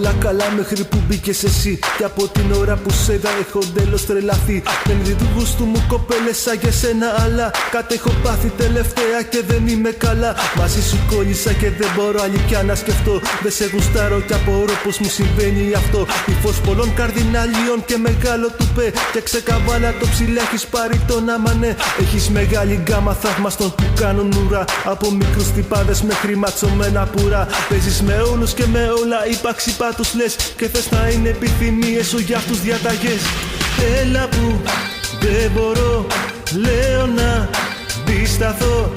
όλα καλά μέχρι που μπήκες εσύ. Και από την ώρα που σε είδα έχω τέλος τρελαθεί. Δεν είναι του γούστου μου κοπέλες σαν και σένα, αλλά κάτι έχω πάθει τελευταία και δεν είμαι καλά. Μαζί σου κόλλησα και δεν μπορώ αλήθεια να σκεφτώ. Δεν σε γουστάρω κι απορώ πως μου συμβαίνει αυτό. Υφός πολλών καρδιναλίων και μεγάλο τουπέ. Και ξεκαβάλα το ψηλά έχεις πάρει τον αμανέ. Έχεις μεγάλη γκάμα θαύμαστον που κάνουν ουρά. Από μικρούς τυπάδες μέχρι ματσωμένα πουρά. Παίζεις με όλους και με όλα υπαξιπά τους λες. Και θες να είναι επιθυμίες σου για αυτούς διαταγές. Έλα που δεν μπορώ, λέω να αντισταθώ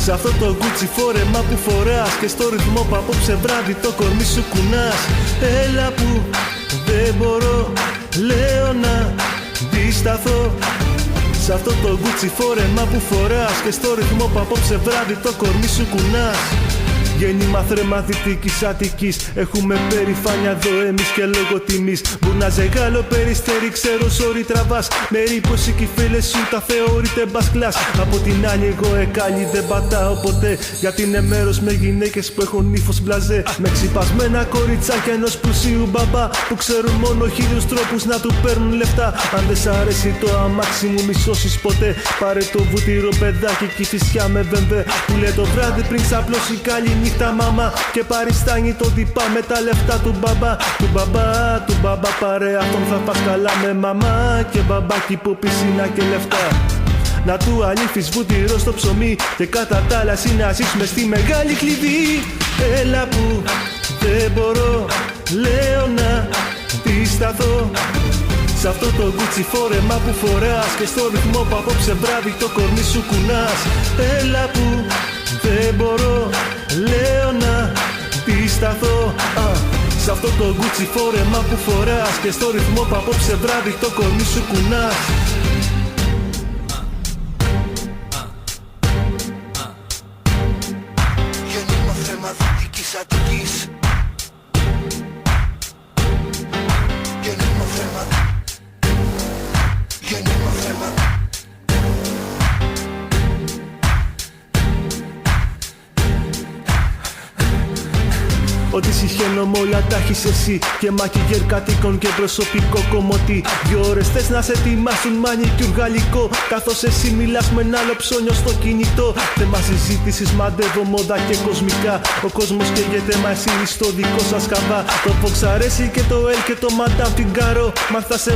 σ' αυτό το γκούτσι φόρεμα που φοράς. Και στο ρυθμό που απόψε βράδυ το κορμί σου κουνάς. Έλα που δεν μπορώ, λέω να αντισταθώ σ' αυτό το γκούτσι φόρεμα που φοράς. Και στο ρυθμό που απόψε βράδυ το κορμί σου κουνάς. Γέννημα θρέμα Δυτικής Αττικής. Έχουμε περηφάνεια εδώ εμείς και λόγω τιμής. Μπουρνά ζεγάλο περιστέρι, ξέρω σόρι τραβάς. Με ρήπωση κι οι φίλες σου τα θεωρείτε μπας κλάς. Από την άλλη εγώ εκάλι δεν πατάω ποτέ. Γιατί είναι μέρος με γυναίκες που έχουν ύφος μπλαζέ. Με ξυπασμένα κοριτσάκια ενός πλουσίου μπαμπά που ξέρουν μόνο 1000 τρόπους να του παίρνουν λεφτά. Αν δεν σ' αρέσει το αμάξι μου μη σώσεις ποτέ. Πάρε το βούτυρο παιδάκι κι φυσιά με βεμβέ. Που λέει το βράδυ πριν ξαπλώσει καλή νύχτα μάμα. Και παριστάνει τον τυπά με τα λεφτά του μπαμπά. Του μπαμπά παρέα τον θα πας καλά με μαμά. Και μπαμπάκι που πισίνα και λεφτά. Να του αλήφεις βούτυρο στο ψωμί. Και κατά τα άλλα να ζεις μες στη μεγάλη κλειδί. Έλα που δεν μπορώ, λέω να αντισταθώ σ' αυτό το γκούτσι φόρεμα που φοράς. Και στο ρυθμό που απόψε βράδυ το κορμί σου κουνάς. Έλα που δεν μπορώ, λέω να αντισταθώ σ' αυτό το γκούτσι φόρεμα που φοράς. Και στο ρυθμό που απόψε βράδυ το κορμί σου κουνάς. Γέννημα θρέμα Δυτικής Αττικής. Γέννημα θρέμα. Γέννημα θρέμα. Ό,τι συχαίνω μ' όλα τα έχεις εσύ. Και μάκηγερ κατοίκων και προσωπικό κομμωτή. 2 ώρες θες να σε ετοιμάσουν μανικιουρ γαλλικό. Καθώς εσύ μιλάς με ένα άλλο ψώνιο στο κινητό. Θέμα συζήτησης μαντεύω μόδα και κοσμικά. Ο κόσμος καίγεται μα εσύ στο δικό σας χαβά. Το Fox αρέσει και το L και το Madame Figaro. Μα θα σε